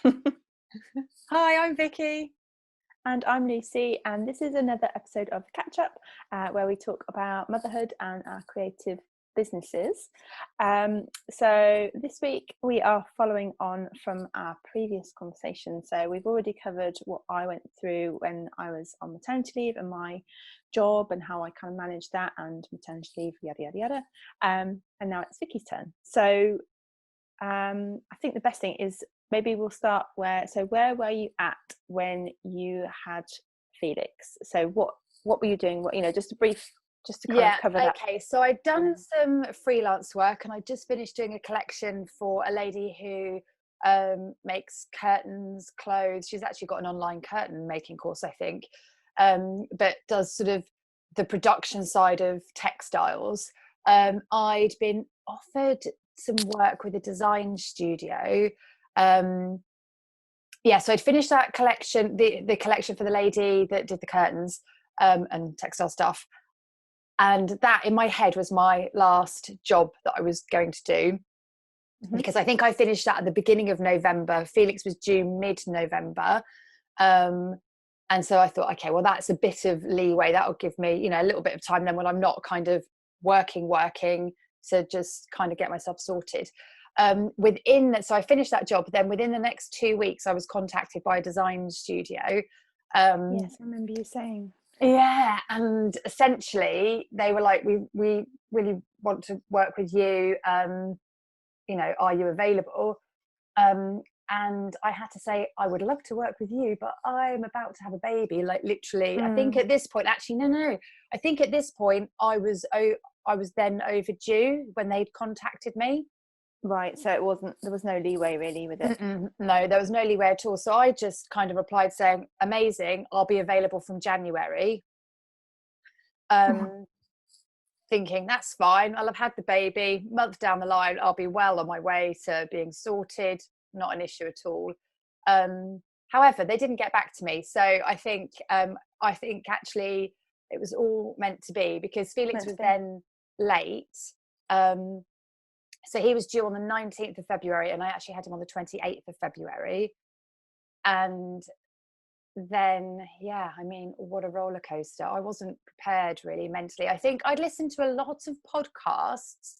Hi, I'm Vicky. And I'm Lucy, and this is another episode of Catch Up, where we talk about motherhood and our creative businesses. So this week we are following on from our previous conversation. So we've already covered what I went through when I was on maternity leave and my job and how I kind of managed that and maternity leave, yada yada yada. And now it's Vicky's turn. So I think the best thing is maybe we'll start where were you at when you had Felix? So what were you doing? Just a brief, just to kind of Yeah, cover that. okay. So I'd done Mm. some freelance work and I just finished doing a collection for a lady who makes curtains, clothes. She's actually got an online curtain making course, I think, but does sort of the production side of textiles. I'd been offered some work with a design studio. Um, yeah, so I'd finished that collection, the collection for the lady that did the curtains and textile stuff. And that in my head was my last job that I was going to do, Mhm. because I think I finished that at the beginning of November. Felix was due mid-November. Um, and so I thought, okay, well, that's a bit of leeway. That'll give me, a little bit of time then when I'm not kind of working to just kind of get myself sorted. So I finished that job. Then within the next 2 weeks, I was contacted by a design studio. Um, Yes, I remember you saying. yeah, and essentially they were like, we really want to work with you. Are you available? And I had to say, I would love to work with you, but I'm about to have a baby. Like literally, I think Mm. at this point, actually, no. I think at this point, I was then overdue when they'd contacted me. Right, so there was no leeway really with it. No, there was no leeway at all. So I just kind of replied saying, amazing, I'll be available from January. Um, Thinking that's fine. I'll have had the baby. Month down the line, I'll be well on my way to being sorted. Not an issue at all. However, they didn't get back to me, so I think actually it was all meant to be, because Felix Meant to was be. then late. Um, so he was due on the 19th of February, and I actually had him on the 28th of February. And then yeah, I mean, what a roller coaster. I wasn't prepared really mentally. I think I'd listened to a lot of podcasts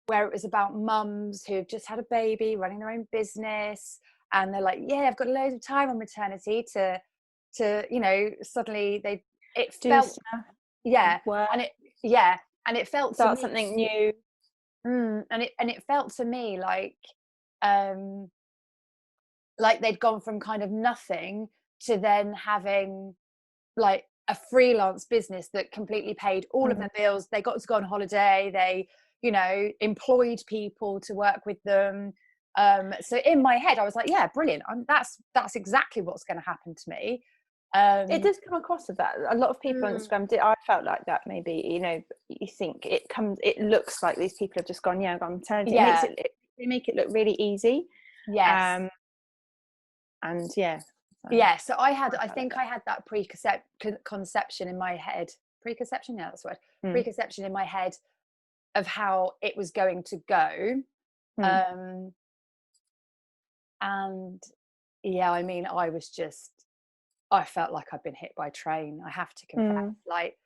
where it was about mums who've just had a baby running their own business, and they're like, yeah, I've got loads of time on maternity to suddenly they it Do felt, stuff, yeah, work, and it yeah, and it felt to start me, something new. and it felt to me um like they'd gone from kind of nothing to then having like a freelance business that completely paid all of Mm. their bills. They got to go on holiday. They, employed people to work with them. So in my head, I was like, yeah, brilliant. That's exactly what's going to happen to me. It Um, does come across as that. A lot of people on mm, Instagram did. I felt like that. Maybe you think it looks like these people have just gone, yeah, I've gone maternity. It makes yeah, they make it look really easy, yes, um, and yeah, so yeah. So I I felt like think that. I had that conception in my head. Preconception, yeah, that's the word. Mm, Preconception in my head of how it was going to go. mm, Um, and yeah, I mean, I felt like I'd been hit by a train, I have to confess. mm, Like,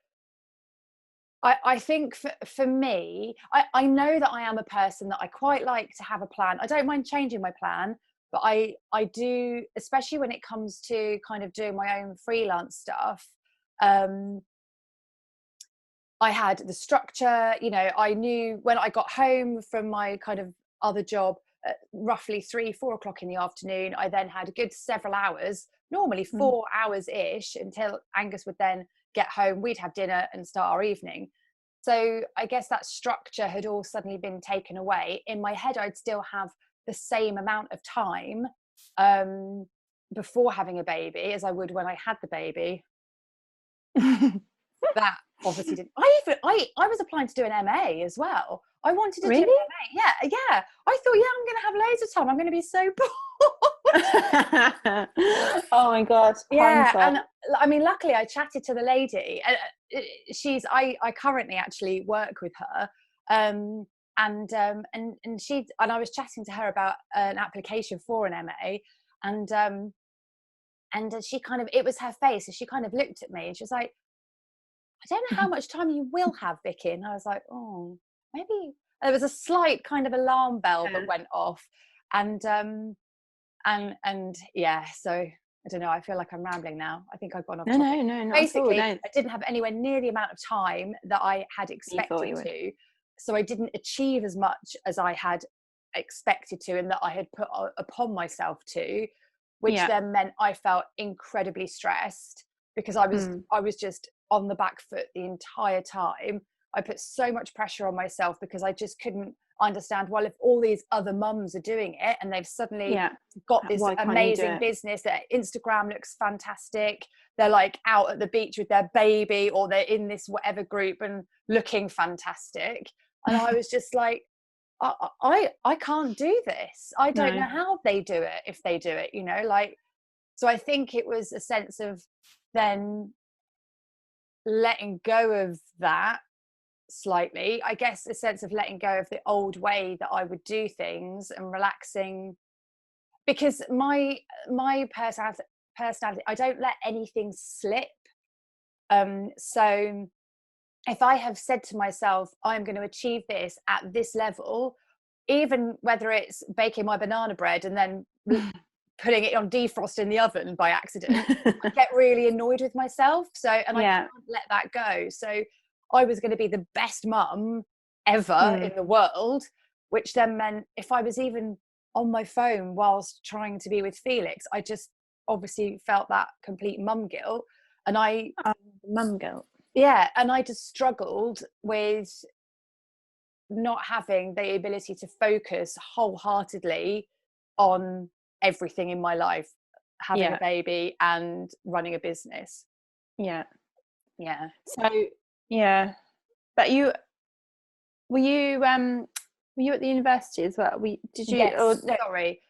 I think for me, I know that I am a person that I quite like to have a plan. I don't mind changing my plan, but I do, especially when it comes to kind of doing my own freelance stuff. Um, I had the structure, I knew when I got home from my kind of other job at roughly 3, 4 o'clock in the afternoon, I then had a good several hours, normally mm. 4 hours ish, until Angus would then get home. We'd have dinner and start our evening. So I guess that structure had all suddenly been taken away. In my head, I'd still have the same amount of time um, before having a baby as I would when I had the baby. That obviously didn't. I was applying to do an MA as well. I wanted to do an Really? MA. Yeah, yeah. I thought, yeah, I'm going to have loads of time. I'm going to be so bored. Oh my God, Yeah, hindsight. and I mean, luckily, I chatted to the lady. I currently actually work with her, and she, and I was chatting to her about an application for an MA, and she kind of, it was her face, and she kind of looked at me and she was like, I don't know how much time you will have, Vicky. And I was like, oh, maybe. There was a slight kind of alarm bell that went off, and yeah. So I don't know. I feel like I'm rambling now. I think I've gone off topic. No, not Basically, at all, no. I didn't have anywhere near the amount of time that I had expected to. So I didn't achieve as much as I had expected to, and that I had put upon myself to, which then meant I felt incredibly stressed, because I was just on the back foot the entire time. I put so much pressure on myself because I just couldn't understand, well, if all these other mums are doing it and they've suddenly got this amazing business, that Instagram looks fantastic, they're like out at the beach with their baby, or they're in this whatever group and looking fantastic, and I was just like, I can't do this. I don't know how they do it, if they do it, you know, like. So I think it was a sense of then letting go of that slightly, I guess, a sense of letting go of the old way that I would do things and relaxing, because my personality, I don't let anything slip. So if I have said to myself, I'm going to achieve this at this level, even whether it's baking my banana bread and then putting it on defrost in the oven by accident, I get really annoyed with myself. So, and I can't let that go. So I was going to be the best mum ever in the world, which then meant if I was even on my phone whilst trying to be with Felix, I just obviously felt that complete mum guilt. And mum guilt. Yeah. And I just struggled with not having the ability to focus wholeheartedly on everything in my life, having a baby and running a business. So but were you at the university as well? Did you? Yes, or, no, sorry.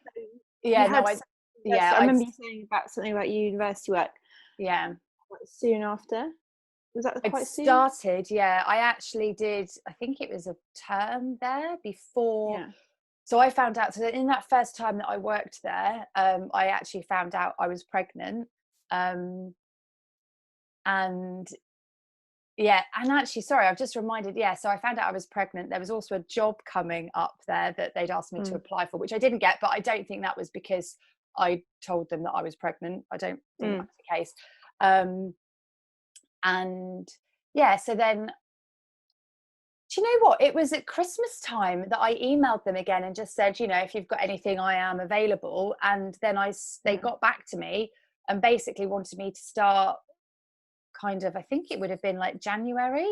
Yeah, no, I remember you saying about something about university work. Yeah. Soon after. Was that quite soon? Started, yeah. I actually did, I think it was a term there before. Yeah. So I found out, so in that first time that I worked there, I actually found out I was pregnant. And yeah, and actually, sorry, I've just reminded, so I found out I was pregnant. There was also a job coming up there that they'd asked me to apply for, which I didn't get, but I don't think that was because I told them that I was pregnant. I don't think that's the case. And yeah, so then, do you know what? It was at Christmas time that I emailed them again and just said, you know, if you've got anything, I am available. And then they got back to me and basically wanted me to start kind of, I think it would have been like January.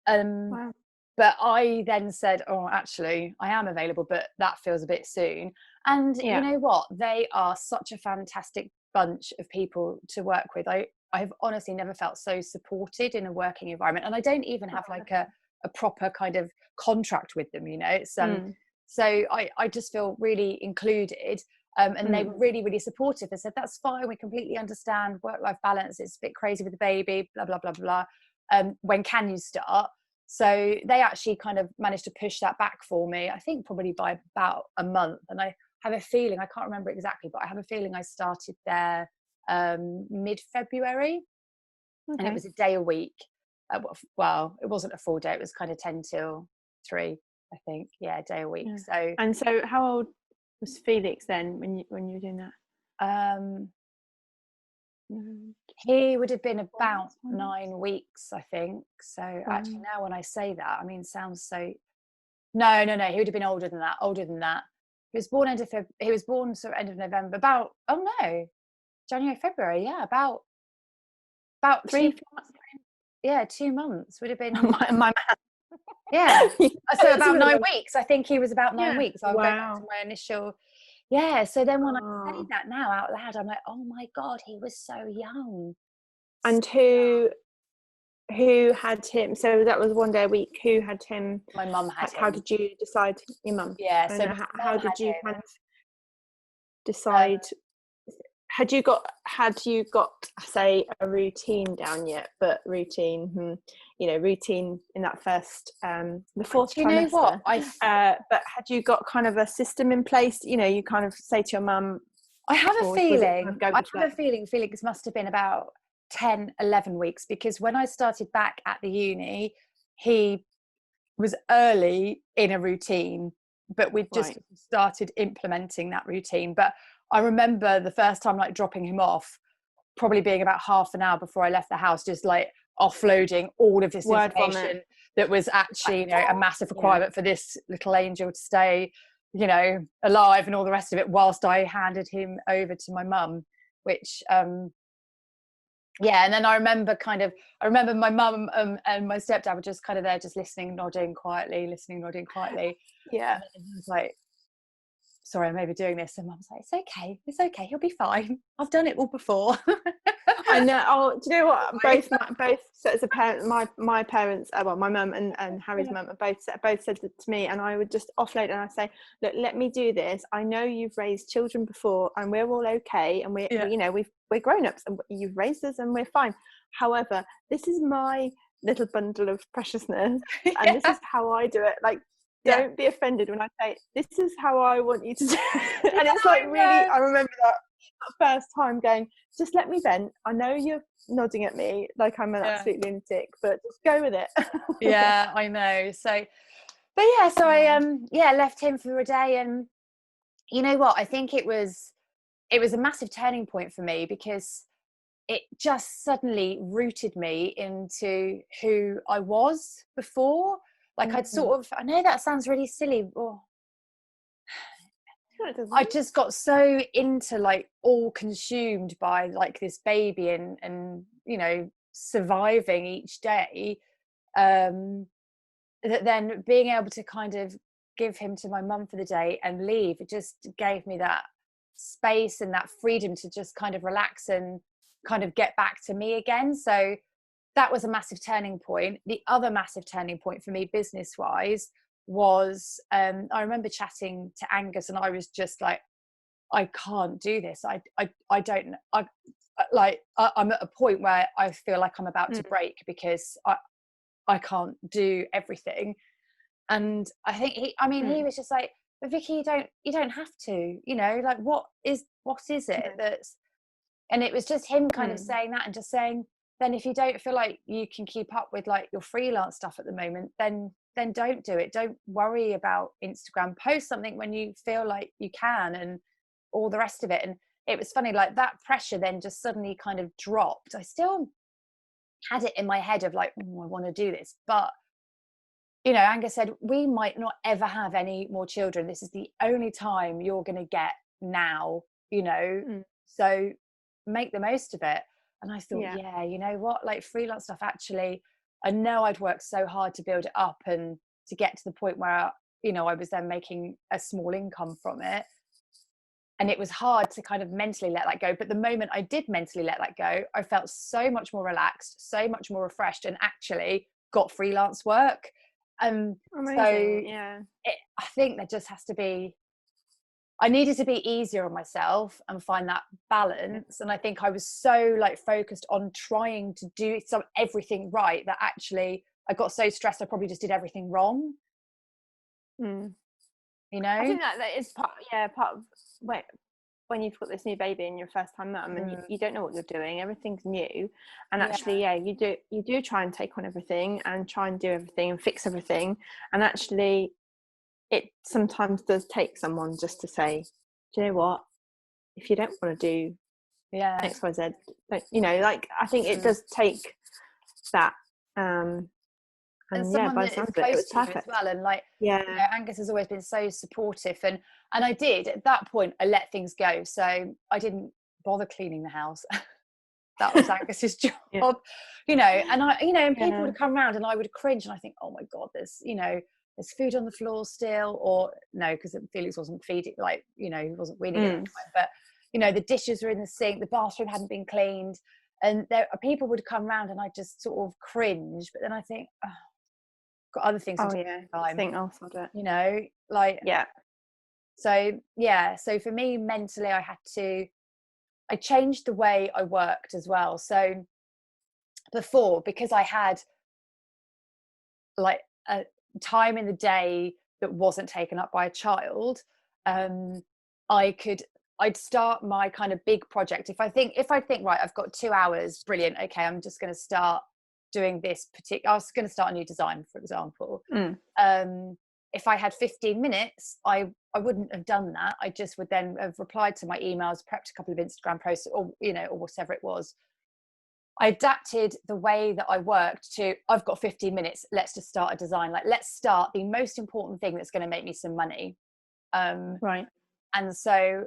Wow. But I then said, oh, actually, I am available, but that feels a bit soon. And you know what? They are such a fantastic bunch of people to work with. I've honestly never felt so supported in a working environment. And I don't even have like a proper kind of contract with them, you know. It's so I just feel really included. And they were really, really supportive. They said, that's fine, we completely understand work-life balance, it's a bit crazy with the baby, blah, blah, blah, blah. When can you start? So they actually kind of managed to push that back for me, I think probably by about a month. And I have a feeling, I can't remember exactly, but I have a feeling I started there mid-February. And it was a day a week. Well, it wasn't a full day, it was kind of 10 till 3, I think. Yeah, a day a week. So how old was Felix then when you were doing that? He would have been about 9 weeks, I think. So actually now when I say that, I mean, sounds so, no, he would have been older than that. He was born sort of end of November, about, January, February, about 3 months. Yeah, 2 months would have been my math. Yeah. So about 9 weeks. I think he was about 9 weeks. I'll go back to my initial. Yeah. So then when I say that now out loud, I'm like, oh my God, he was so young. And who had him? So that was 1 day a week. Who had him? My mum had him. How did you decide? Your mum. Yeah. So how did you kind of decide? had you got say a routine down yet? But routine, routine in that first the fourth Do you know what? trimester. But had you got kind of a system in place? You kind of say to your mum, I have a or was it kind feeling. of go I with the have a flow? feeling Felix must have been about 10, 11 weeks, because when I started back at the uni, he was early in a routine, but we'd just Right. started implementing that routine. But I remember the first time like dropping him off, probably being about half an hour before I left the house, just like offloading all of this Word vomit. information that was actually, a massive Yeah. requirement for this little angel to stay, alive, and all the rest of it, whilst I handed him over to my mum, which yeah. And then I remember my mum and my stepdad were just kind of there, just listening, nodding quietly. Yeah. And then he was like, sorry, I'm overdoing this. And mum's like, it's okay, he'll be fine, I've done it all before. I know. Oh, do you know what? Both sets of parents, my parents, well, my mum and Harry's mum, both said it to me, and I would just offload and I say, look, let me do this. I know you've raised children before, and we're all okay, and we're grown ups, and you've raised us, and we're fine. However, this is my little bundle of preciousness, and this is how I do it. Like, don't be offended when I say this is how I want you to do it. And it's like, really, I remember that first time going, just let me vent. I know you're nodding at me like I'm an absolute lunatic, but just go with it. Yeah, I know. So, but yeah, so I left him for a day, and you know what? I think it was a massive turning point for me, because it just suddenly rooted me into who I was before. Like I know that sounds really silly, or I just got so into like all consumed by like this baby, and surviving each day, that then being able to kind of give him to my mum for the day and leave, it just gave me that space and that freedom to just kind of relax and kind of get back to me again. So that was a massive turning point. The other massive turning point for me business wise was, I remember chatting to Angus, and I was just like, I can't do this. I don't, I'm at a point where I feel like I'm about to break, because I can't do everything. And I think he was just like, but Vicky, you don't have to, like, what is it that's, and it was just him kind of saying that, and just saying, then if you don't feel like you can keep up with like your freelance stuff at the moment, then don't do it. Don't worry about Instagram. Post something when you feel like you can, and all the rest of it. And it was funny, like that pressure then just suddenly kind of dropped. I still had it in my head of like, I want to do this, but Angus said, we might not ever have any more children. This is the only time you're going to get now, so make the most of it. And I thought, yeah, you know what, like freelance stuff, actually, I know I'd worked so hard to build it up and to get to the point where, I was then making a small income from it. And it was hard to kind of mentally let that go. But the moment I did mentally let that go, I felt so much more relaxed, so much more refreshed, and actually got freelance work. Amazing. So I think there just has to be, I needed to be easier on myself and find that balance. And I think I was so like focused on trying to do everything right, that actually I got so stressed I probably just did everything wrong. I think that is part of when you've got this new baby and you're first time mum, and you don't know what you're doing, everything's new, and actually you do try and take on everything and try and do everything and fix everything, and actually it sometimes does take someone just to say, do you know what, if you don't want to do XYZ, like I think it does take that, and someone by the that is sounds of it, close was to you as perfect. well. And like, Angus has always been so supportive, and I did, at that point I let things go, so I didn't bother cleaning the house. That was Angus's job. And I, and people would come around and I would cringe, and I think, oh my god, there's food on the floor still, or no, because Felix wasn't feeding, like, he wasn't weaning at that time, but the dishes were in the sink, the bathroom hadn't been cleaned, and people would come around and I just sort of cringe, but then I think, oh, got other things to do time. Think else of it. So for me mentally, I had to I changed the way I worked as well. So before, because I had like a time in the day that wasn't taken up by a child, um I could I'd start my kind of big project. If I think right, I've got 2 hours, brilliant, okay, I'm just going to start doing this particular, I was going to start a new design, for example. If I had 15 minutes, I wouldn't have done that. I just would then have replied to my emails, prepped a couple of Instagram posts, or or whatever it was. I adapted the way that I worked to, I've got 15 minutes, let's just start a design. Like, let's start the most important thing that's going to make me some money. Right. And so,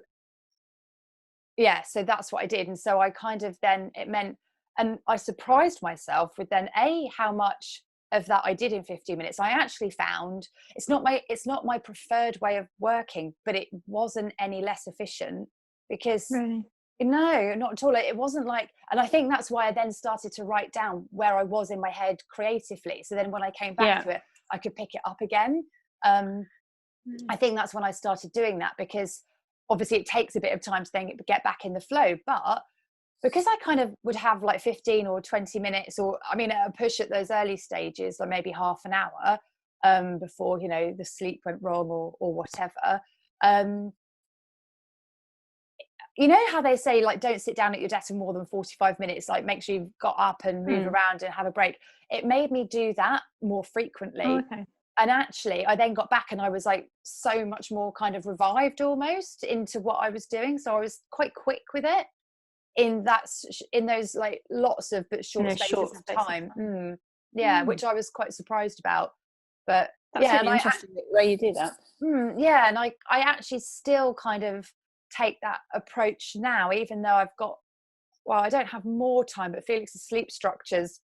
yeah, so that's what I did. And so I kind of then, it meant, and I surprised myself with then how much of that I did in 15 minutes. I actually found it's not my preferred way of working, but it wasn't any less efficient, because Really? no, not at all. It wasn't like, and I think that's why I then started to write down where I was in my head creatively. So then when I came back to it, I could pick it up again. I think that's when I started doing that, because obviously it takes a bit of time to then get back in the flow. But because I kind of would have like 15 or 20 minutes, or I mean, a push at those early stages, or maybe half an hour before, the sleep went wrong or whatever. You know how they say, like, don't sit down at your desk for more than 45 minutes, like make sure you've got up and move around and have a break. It made me do that more frequently. Oh, okay. And actually I then got back and I was like so much more kind of revived almost into what I was doing. So I was quite quick with it in those like lots of but short spaces of time. Which I was quite surprised about. But that's really interesting the way you do that. And I actually still kind of take that approach now, even though I don't have more time, but Felix's sleep structure's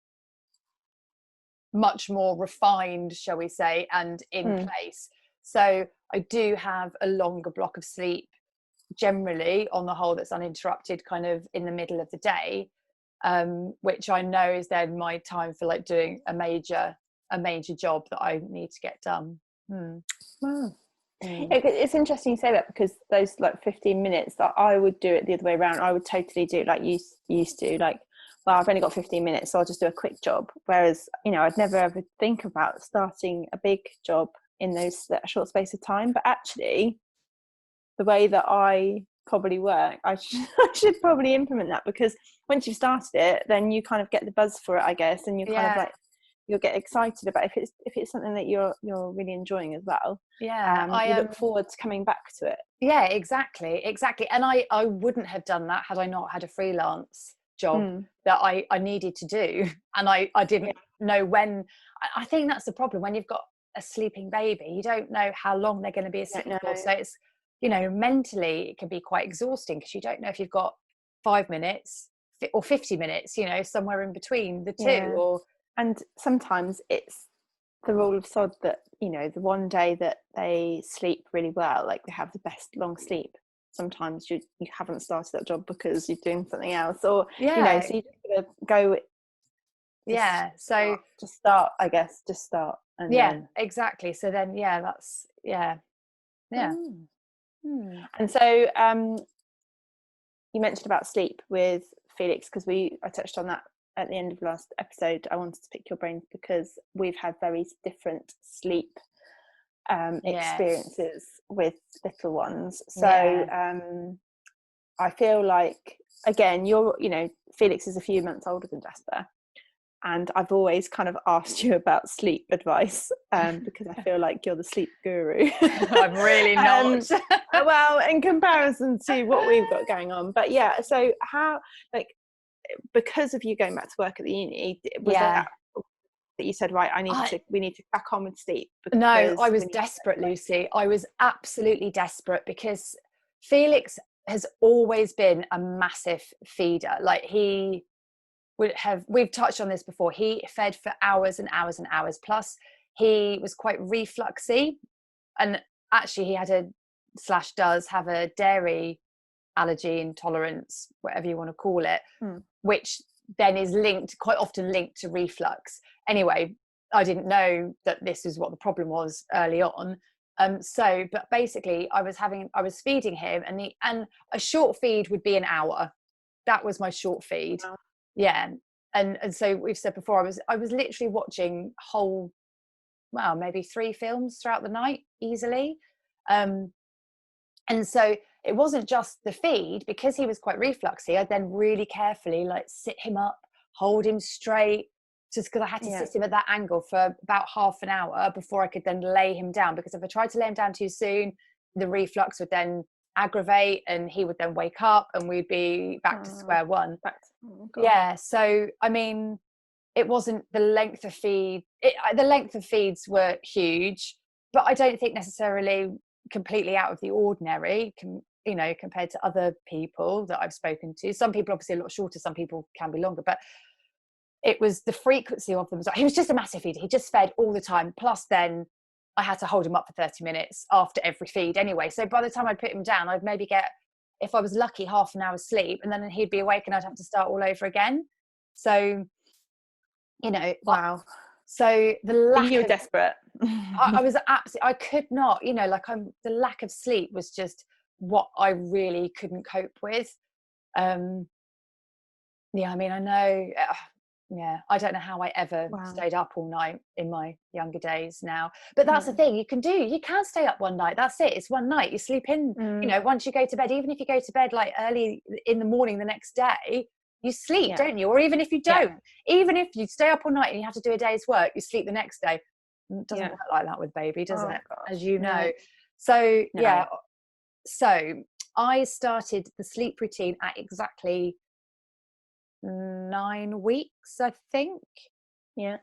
much more refined, shall we say, and in place. So I do have a longer block of sleep generally on the whole, that's uninterrupted kind of in the middle of the day, which I know is then my time for like doing a major job that I need to get done. Wow. It's interesting you say that, because those like 15 minutes that I would do it the other way around. I would totally do like you used to, like, well, I've only got 15 minutes, so I'll just do a quick job. Whereas, I'd never ever think about starting a big job in that short space of time. But actually, the way that I probably work, I should probably implement that, because once you've started it, then you kind of get the buzz for it, I guess, and you kind of like, you'll get excited about if it's something that you're really enjoying as well. You look forward to coming back to it. Yeah, exactly. And I wouldn't have done that had I not had a freelance job that I needed to do, and I didn't know when. I think that's the problem when you've got a sleeping baby. You don't know how long they're going to be asleep for, so it's mentally it can be quite exhausting, because you don't know if you've got 5 minutes or 50 minutes, somewhere in between the two. And sometimes it's the rule of sod that the one day that they sleep really well, like they have the best long sleep, sometimes you haven't started that job because you're doing something else, or so you just gotta go just start, I guess, and then exactly. So then that's And so you mentioned about sleep with Felix, because I touched on that at the end of last episode. I wanted to pick your brain because we've had very different sleep experiences with little ones. So I feel like, again, Felix is a few months older than Jasper, and I've always kind of asked you about sleep advice because I feel like you're the sleep guru. I'm really not. Well, in comparison to what we've got going on. But yeah, so how, like, because of you going back to work at the uni, was that you said, right, we need to crack on with sleep? No, I was desperate, Lucy. I was absolutely desperate, because Felix has always been a massive feeder. Like, we've touched on this before, he fed for hours and hours and hours. Plus he was quite refluxy, and actually he does have a dairy allergy intolerance, whatever you want to call it, which then is quite often linked to reflux. Anyway, I didn't know that this is what the problem was early on. But basically I was feeding him, and a short feed would be an hour. that was my short feed. Wow. Yeah. And so we've said before, I was literally watching whole, well, maybe 3 films throughout the night easily. And so it wasn't just the feed, because he was quite refluxy. I then really carefully like sit him up, hold him straight, just because I had to sit him at that angle for about half an hour before I could then lay him down. Because if I tried to lay him down too soon, the reflux would then aggravate and he would then wake up and we'd be back to square one. Yeah. So, I mean, it wasn't the length of feed. The length of feeds were huge, but I don't think necessarily completely out of the ordinary, you know, compared to other people that I've spoken to. Some people obviously a lot shorter, some people can be longer, but it was the frequency of them. He was just a massive feeder. He just fed all the time. Plus then I had to hold him up for 30 minutes after every feed anyway. So by the time I'd put him down, I'd maybe get, if I was lucky, half an hour's sleep, and then he'd be awake and I'd have to start all over again. So, you know, wow. So the lack you were desperate. I was absolutely, I could not, you know, like the lack of sleep was just what I really couldn't cope with. Yeah, I mean, I know, yeah, I don't know how I ever stayed up all night in my younger days now. But that's the thing, you can stay up one night. That's it. It's one night. You sleep in, you know, once you go to bed, even if you go to bed like early in the morning the next day, you sleep, don't you? Or even if you don't, even if you stay up all night and you have to do a day's work, you sleep the next day. It doesn't work like that with baby, does it? Gosh. As you know. So, yeah. So I started the sleep routine at exactly 9 weeks, I think. 6,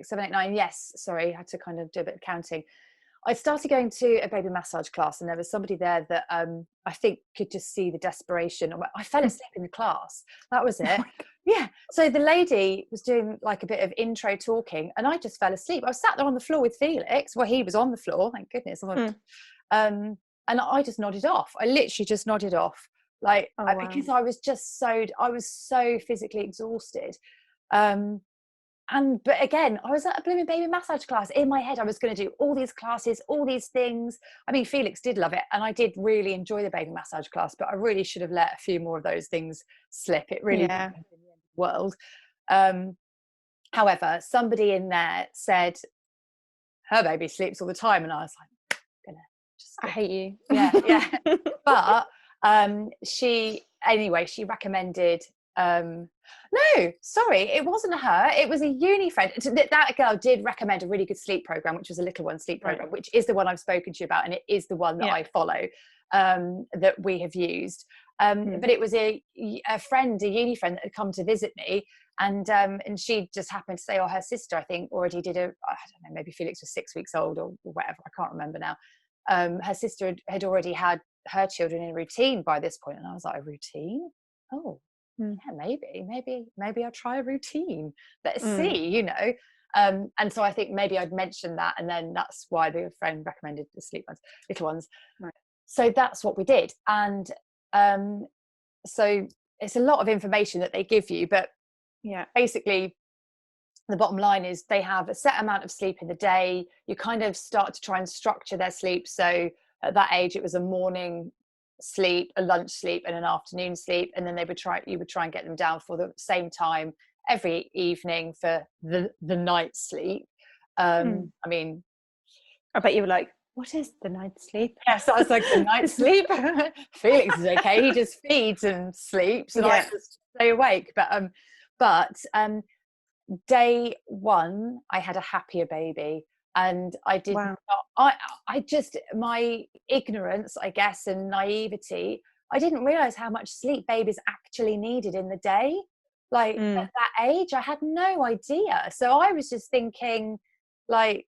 7, 8, 9. Yes, sorry, I had to kind of do a bit of counting. I started going to a baby massage class, and there was somebody there that I think could just see the desperation. I fell asleep in the class. That was it. Yeah. So the lady was doing like a bit of intro talking, and I just fell asleep. I was sat there on the floor with Felix. Well, he was on the floor, thank goodness. And I just nodded off. I literally just nodded off, like because I was so physically exhausted. But again, I was at a blooming baby massage class. In my head, I was going to do all these classes, all these things. I mean, Felix did love it, and I did really enjoy the baby massage class, but I really should have let a few more of those things slip. It really wasn't in the end of the world. However, somebody in there said, her baby sleeps all the time, and I was like, I hate you. Yeah. But she recommended, no, sorry, it wasn't her, it was a uni friend. That girl did recommend a really good sleep program, which was a Little One sleep program, which is the one I've spoken to you about, and it is the one that I follow, that we have used. But it was a friend, a uni friend, that had come to visit me, and she just happened to say, her sister, I think, already did I don't know, maybe Felix was 6 weeks old or whatever, I can't remember now. Her sister had already had her children in a routine by this point, and I was like, a routine? Yeah, maybe I'll try a routine. Let's see, you know. And so I think maybe I'd mentioned that, and then that's why the friend recommended the Little Ones. So that's what we did. And so it's a lot of information that they give you, but basically the bottom line is they have a set amount of sleep in the day. You kind of start to try and structure their sleep. So at that age, it was a morning sleep, a lunch sleep, and an afternoon sleep. And then you would try and get them down for the same time every evening for the night sleep. I mean, I bet you were like, what is the night sleep? Yes, I was like, the night sleep. Felix is okay. He just feeds and sleeps, and I just stay awake. But day one, I had a happier baby, and I did not. I just, my ignorance, I guess, and naivety, I didn't realize how much sleep babies actually needed in the day. Like at that age, I had no idea. So I was just thinking, like,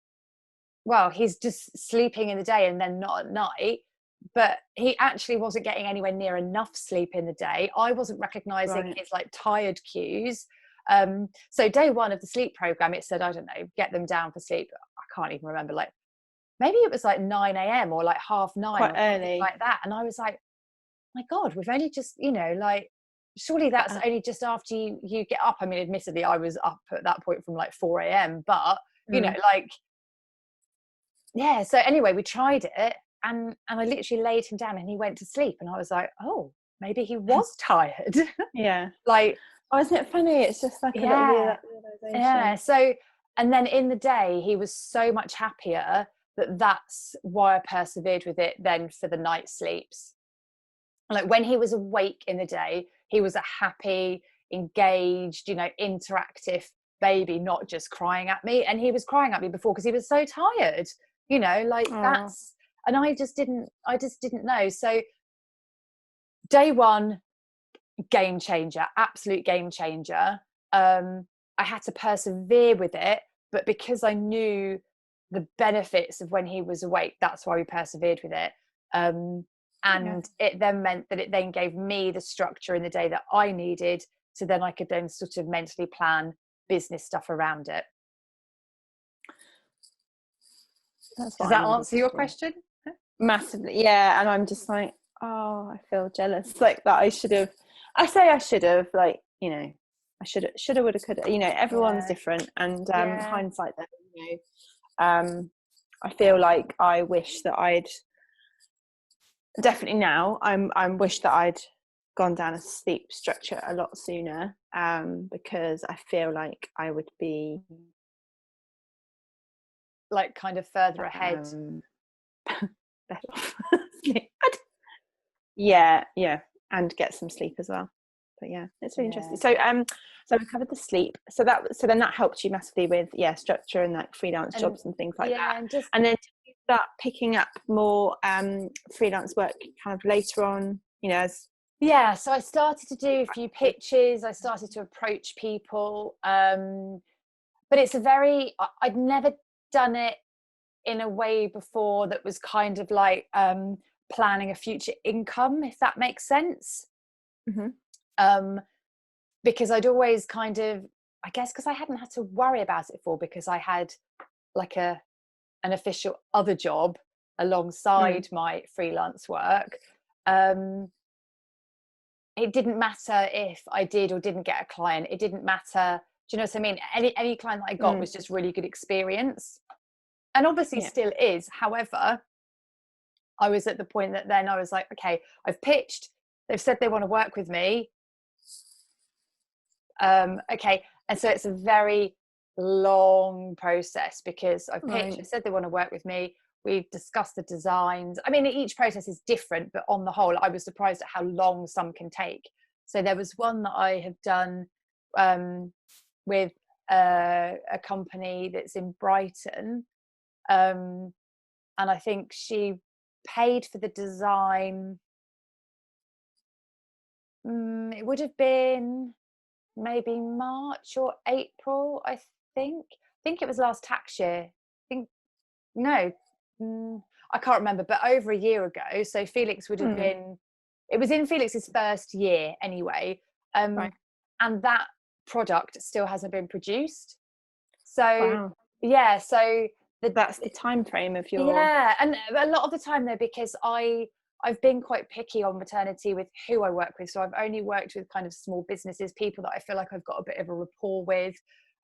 well, he's just sleeping in the day and then not at night. But he actually wasn't getting anywhere near enough sleep in the day. I wasn't recognizing his like tired cues. So day one of the sleep program, it said, I don't know, get them down for sleep. I can't even remember, like maybe it was like 9 a.m. or like 9:30, quite early, like that. And I was like, my God, we've only just, you know, like, surely that's only just after you get up. I mean, admittedly, I was up at that point from like 4 a.m. But, you know, like, yeah. So anyway, we tried it, and I literally laid him down and he went to sleep. And I was like, oh, maybe he was tired. Yeah. Like, oh, isn't it funny? It's just like a little realization. Yeah. So, and then in the day, he was so much happier that's why I persevered with it then for the night sleeps. Like when he was awake in the day, he was a happy, engaged, interactive baby, not just crying at me. And he was crying at me before because he was so tired, like that's, and I just didn't know. So day one, game changer, absolute game changer. I had to persevere with it, but because I knew the benefits of when he was awake, that's why we persevered with it. And it then meant that it then gave me the structure in the day that I needed, so then I could then sort of mentally plan business stuff around it. Does that answer your question? Massively, yeah. And I'm just like, oh, I feel jealous, like that I should have, like, I should have, would have, could have, everyone's different, and hindsight then, I feel like I wish that I'd definitely now I'm wish that I'd gone down a sleep structure a lot sooner, because I feel like I would be like kind of further ahead. Better off. yeah, and get some sleep as well. But yeah, it's really interesting. So we covered the sleep. So then that helped you massively with structure and like freelance jobs and things like that. And then did you start picking up more freelance work kind of later on, so I started to do a few pitches, I started to approach people, but it's I'd never done it in a way before that was kind of like planning a future income, if that makes sense. Mm-hmm. Because I'd always kind of, I guess because I hadn't had to worry about it before, because I had like an official other job alongside my freelance work. It didn't matter if I did or didn't get a client. It didn't matter. Do you know what I mean? Any client that I got was just really good experience. And obviously still is. However, I was at the point that then I was like, okay, I've pitched. They've said they want to work with me. Okay. And so it's a very long process, because I've pitched, I've said they want to work with me. We've discussed the designs. I mean, each process is different, but on the whole, I was surprised at how long some can take. So there was one that I have done with a company that's in Brighton. And I think she paid for the design. It would have been maybe March or April, I think. It was last tax year. I can't remember, but over a year ago. So Felix would have been, it was in Felix's first year anyway. And that product still hasn't been produced. So so that's the time frame of your and a lot of the time though, because I've been quite picky on maternity with who I work with. So I've only worked with kind of small businesses, people that I feel like I've got a bit of a rapport with.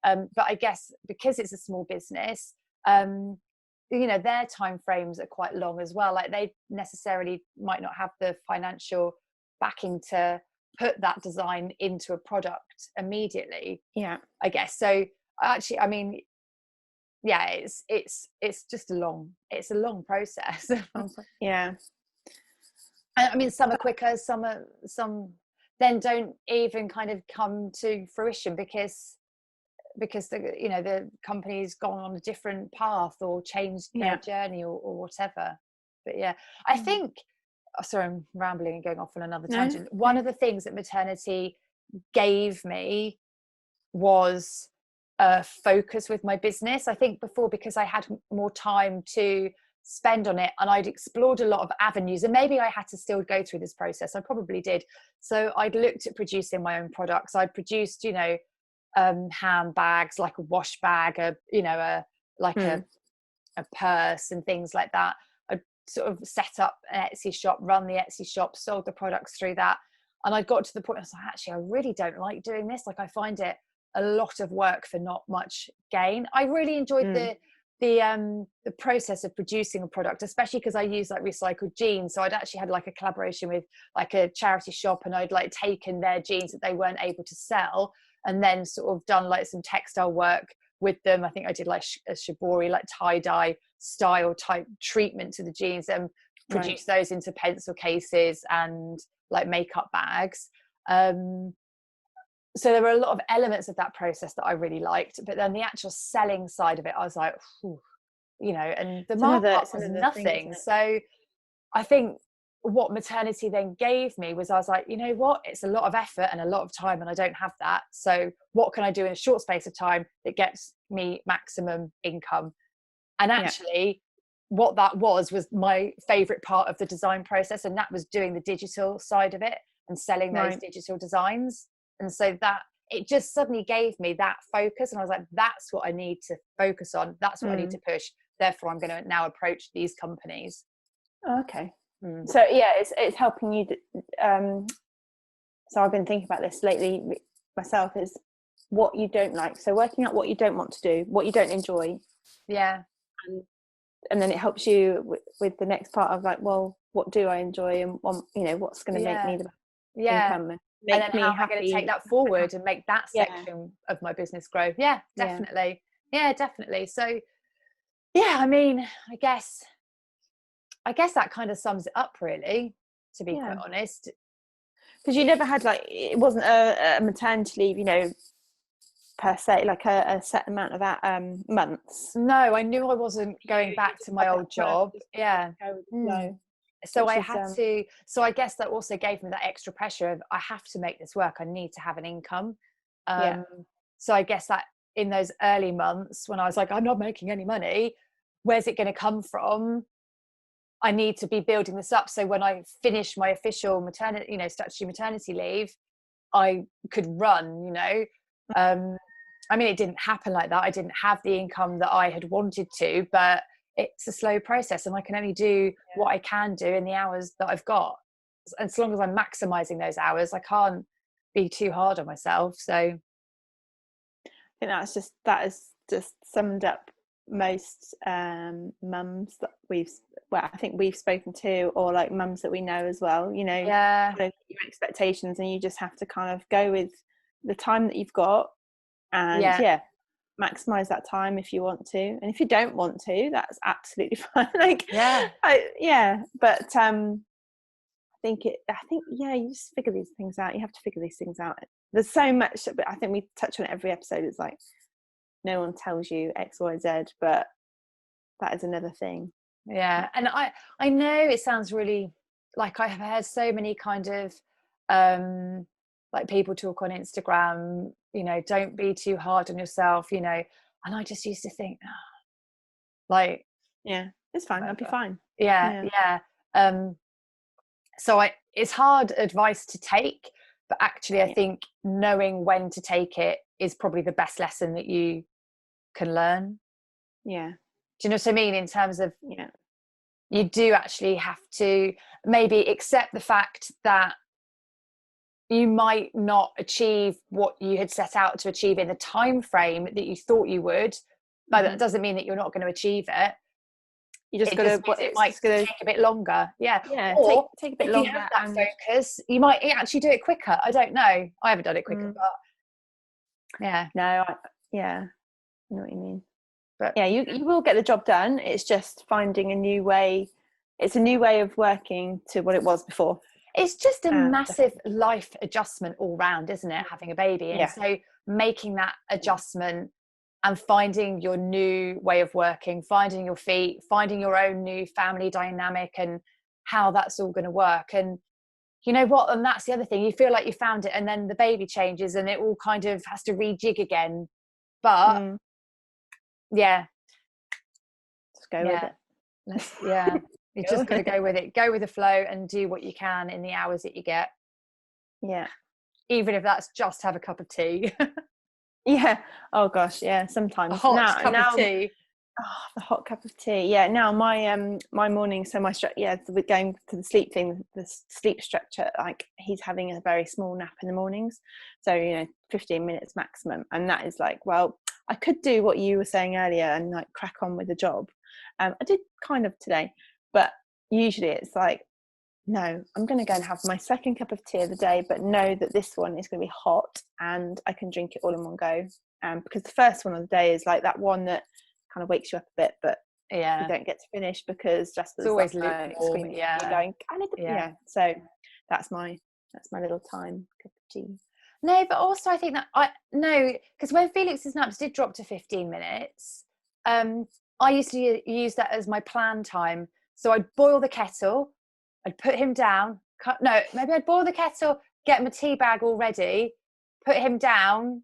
But I guess because it's a small business, their time frames are quite long as well. Like they necessarily might not have the financial backing to put that design into a product immediately. I guess. So actually, I mean, it's just a long process. I mean, some are quicker, some then don't even kind of come to fruition because the company's gone on a different path or changed their journey or whatever. But I think, sorry, I'm rambling and going off on another tangent. One of the things that maternity gave me was a focus with my business. I think before, because I had more time to spend on it and I'd explored a lot of avenues, and maybe I had to still go through this process. I probably did. So I'd looked at producing my own products. I'd produced, handbags, like a wash bag, a purse and things like that. I sort of set up an Etsy shop, run the Etsy shop, sold the products through that. And I got to the point I was like, actually, I really don't like doing this. Like I find it a lot of work for not much gain. I really enjoyed the the process of producing a product, especially because I use like recycled jeans. So I'd actually had like a collaboration with like a charity shop, and I'd like taken their jeans that they weren't able to sell, and then sort of done like some textile work with them. I think I did like a shibori, like tie-dye style type treatment to the jeans, and produced those into pencil cases and like makeup bags. So there were a lot of elements of that process that I really liked, but then the actual selling side of it, I was like, you know, and the markup was nothing. So I think what maternity then gave me was, I was like, you know what, it's a lot of effort and a lot of time, and I don't have that. So what can I do in a short space of time that gets me maximum income? And actually what that was my favorite part of the design process, and that was doing the digital side of it and selling those digital designs. And so that it just suddenly gave me that focus, and I was like, that's what I need to focus on, that's what I need to push, therefore I'm going to now approach these companies. Okay. So yeah, it's helping you so I've been thinking about this lately myself, is what you don't like, so working out what you don't want to do, what you don't enjoy, and then it helps you with the next part of like, well, what do I enjoy, and you know, what's going to make me the income, and then how am I going to take that forward and make that section of my business grow. Definitely. So I mean, I guess that kind of sums it up, really, to be quite honest. Because you never had like, it wasn't a maternity leave, you know, per se, like a set amount of that months. No, I knew I wasn't going back to my old job. So I had to, so I guess that also gave me that extra pressure of, I have to make this work, I need to have an income. So I guess that in those early months when I was like, I'm not making any money, where's it going to come from? I need to be building this up, so when I finish my official maternity, you know, statutory maternity leave, I could run, you know. I mean, it didn't happen like that. I didn't have the income that I had wanted to, but it's a slow process, and I can only do what I can do in the hours that I've got. And as long as I'm maximizing those hours, I can't be too hard on myself. So I think that is just summed up most mums that I think we've spoken to, or like mums that we know as well, you know, your expectations, and you just have to kind of go with the time that you've got, and maximize that time if you want to, and if you don't want to, that's absolutely fine. Like but I think you just figure these things out. You have to figure these things out. There's so much, but I think we touch on it every episode. It's like, no one tells you X, Y, Z, but that is another thing. And I know it sounds really, like, I have heard so many kind of like people talk on Instagram, you know, don't be too hard on yourself, you know, and I just used to think, like, it's fine, I'll be fine. So it's hard advice to take, but actually I think knowing when to take it is probably the best lesson that you can learn. Do you know what I mean? In terms of, you do actually have to maybe accept the fact that you might not achieve what you had set out to achieve in the time frame that you thought you would, but that doesn't mean that you're not going to achieve it. You just got to, it might take a bit longer. Or take a bit longer. If you have that focus, you might actually do it quicker. I don't know. I haven't done it quicker, but I know what you mean. But you will get the job done. It's just finding a new way. It's a new way of working to what it was before. It's just a massive life adjustment all round, isn't it, having a baby? And so making that adjustment and finding your new way of working, finding your feet, finding your own new family dynamic and how that's all going to work. And you know what? And that's the other thing. You feel like you found it, and then the baby changes and it all kind of has to rejig again. But just go with it. You just got to go with it. Go with the flow and do what you can in the hours that you get. Even if that's just have a cup of tea. Oh gosh, sometimes. A hot cup of tea. Oh, the hot cup of tea. Now my my morning, so we're going to the sleep thing, the sleep structure, like he's having a very small nap in the mornings. So, 15 minutes maximum. And that is like, well, I could do what you were saying earlier and like crack on with the job. I did kind of today, but usually it's like, no, I'm going to go and have my second cup of tea of the day, but know that this one is going to be hot and I can drink it all in one go. Because the first one of the day is like that one that kind of wakes you up a bit, but you don't get to finish because Jasper's always like lukewarm, screaming at you, going, I need the So that's my little time cup of tea. No, but also I think that because when Felix's naps did drop to 15 minutes, I used to use that as my plan time. So I'd boil the kettle, I'd put him down. Maybe I'd boil the kettle, get my tea bag all ready, put him down,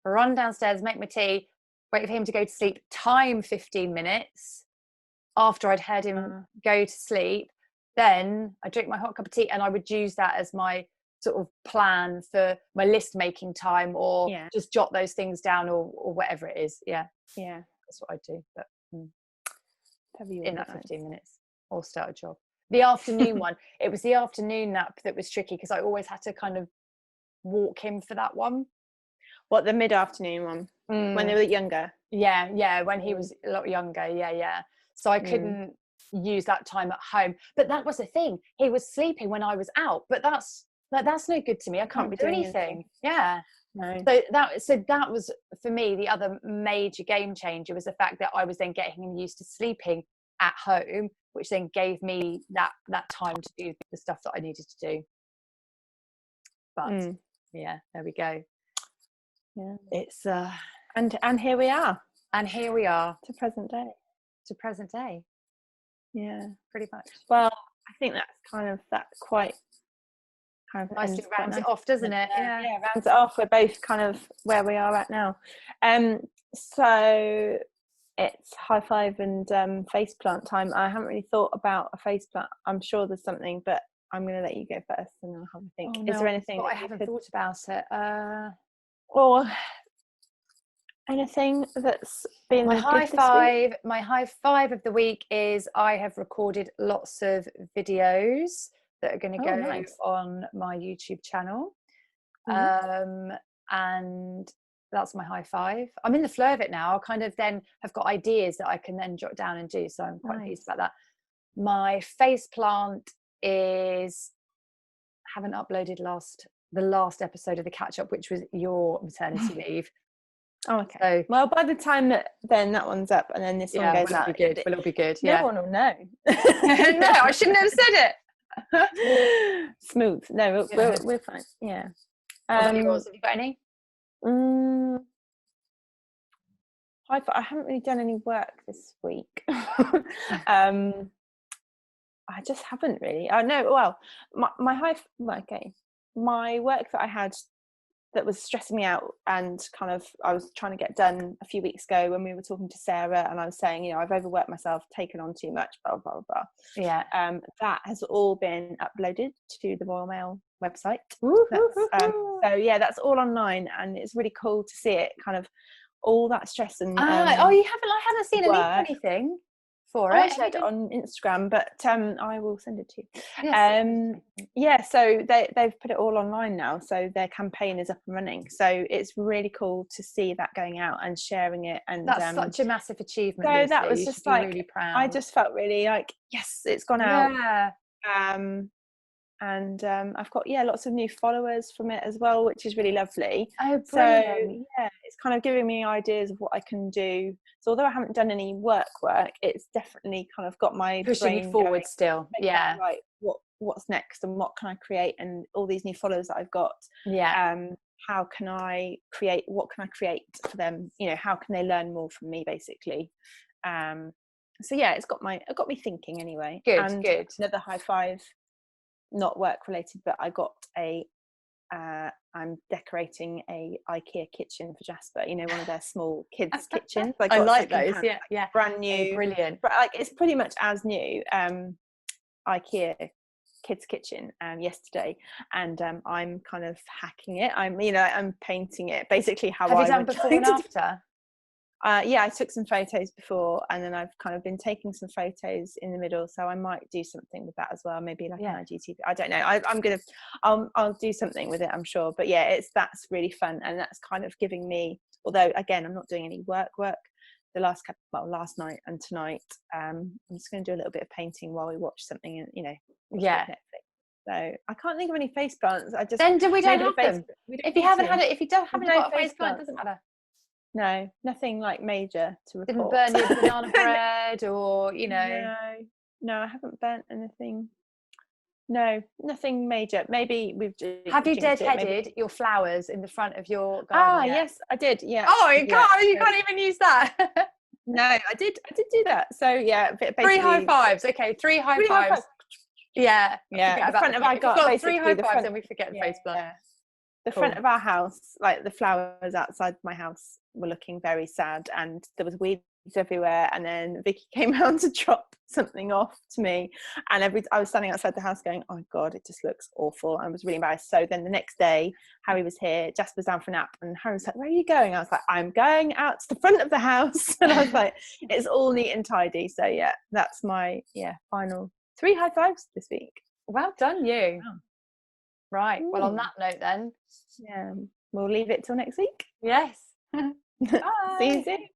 run downstairs, make my tea, wait for him to go to sleep, time 15 minutes after I'd heard him go to sleep. Then I drink my hot cup of tea, and I would use that as my sort of plan for my list making time, or just jot those things down, or whatever it is. That's what I do. But in that 15 minutes, or start a job. The afternoon one, it was the afternoon nap that was tricky because I always had to kind of walk him for that one. What, the mid-afternoon one? When they were younger? Yeah, when he was a lot younger. So I couldn't use that time at home, but that was the thing, he was sleeping when I was out, but that's no good to me. I can't do anything. No. So that was for me the other major game changer, was the fact that I was then getting him used to sleeping at home, which then gave me that time to do the stuff that I needed to do. But there we go. It's and here we are to present day. Pretty much. Well, I think that's kind of nicely rounds it off, doesn't it? Rounds it off. We're both kind of where we are at now. So it's high five and face plant time. I haven't really thought about a face plant. I'm sure there's something, but I'm going to let you go first and I'll have a think. Is there anything I haven't thought about it? Or anything that's been my high five? My high five of the week is I have recorded lots of videos that are going to go on my YouTube channel. And that's my high five. I'm in the flow of it now. I kind of then have got ideas that I can then jot down and do. So I'm quite pleased about that. My face plant is, haven't uploaded the last episode of the catch up, which was your maternity leave. Oh, okay. So, well, by the time that one's up and then this one goes out, it'll be good. No one will know. No, I shouldn't have said it. Smooth. No, we're fine. Yeah. Have you got any? I haven't really done any work this week. I just haven't really. My work that I had that was stressing me out and kind of I was trying to get done a few weeks ago when we were talking to Sarah, and I was saying, I've overworked myself, taken on too much, blah blah blah. That has all been uploaded to the Royal Mail website. That's all online, and it's really cool to see it, kind of all that stress and you haven't? I haven't seen anything for it. I shared it on Instagram, but I will send it to you. So they've put it all online now, so their campaign is up and running, so it's really cool to see that going out and sharing it. And that's such a massive achievement, so Lucy. that was just like really proud. I just felt really like, yes, it's gone out. And I've got lots of new followers from it as well, which is really lovely. Brilliant. So it's kind of giving me ideas of what I can do. So although I haven't done any work, it's definitely kind of got my pushing brain forward going, still. Right, what's next and what can I create, and all these new followers that I've got. How can I create? What can I create for them? How can they learn more from me, basically? It's got me thinking anyway. Good. Another high five. Not work related, but I got I'm decorating a IKEA kitchen for Jasper, one of their small kids kitchens. I like those. Brand new. Brilliant. But it's pretty much as new. IKEA kids kitchen yesterday, and I'm kind of hacking it. I'm painting it basically how have you done before and after? I took some photos before, and then I've kind of been taking some photos in the middle, so I might do something with that as well, maybe like an IGTV. I don't know. I'll do something with it, I'm sure. But yeah, that's really fun, and that's kind of giving me, although again I'm not doing any work the last night and tonight. I'm just going to do a little bit of painting while we watch something, Netflix. So I can't think of any face plants. I just then we don't have them. If you don't have a face plant, it doesn't matter. No, nothing like major to report. Didn't burn your banana bread, or No, I haven't burnt anything. No, nothing major. Maybe we've just. Have you deadheaded your flowers in the front of your garden yet? Yes, I did. Yeah. Oh, you can't even use that. No, I did do that. So yeah, basically 3 high fives. Okay, 3 high fives. Yeah. The front of our garden. 3 high fives, and we forget the face plant. The front of our house, like the flowers outside my house, were looking very sad, and there was weeds everywhere. And then Vicky came round to drop something off to me, and I was standing outside the house going, "Oh God, it just looks awful." I was really embarrassed. So then the next day, Harry was here. Jasper was down for a nap, and Harry was like, "Where are you going?" I was like, "I'm going out to the front of the house," and I was like, "It's all neat and tidy." So yeah, that's my final 3 high fives this week. Well done, you. Wow. Right. Well, on that note, then. We'll leave it till next week. Yes. See you soon.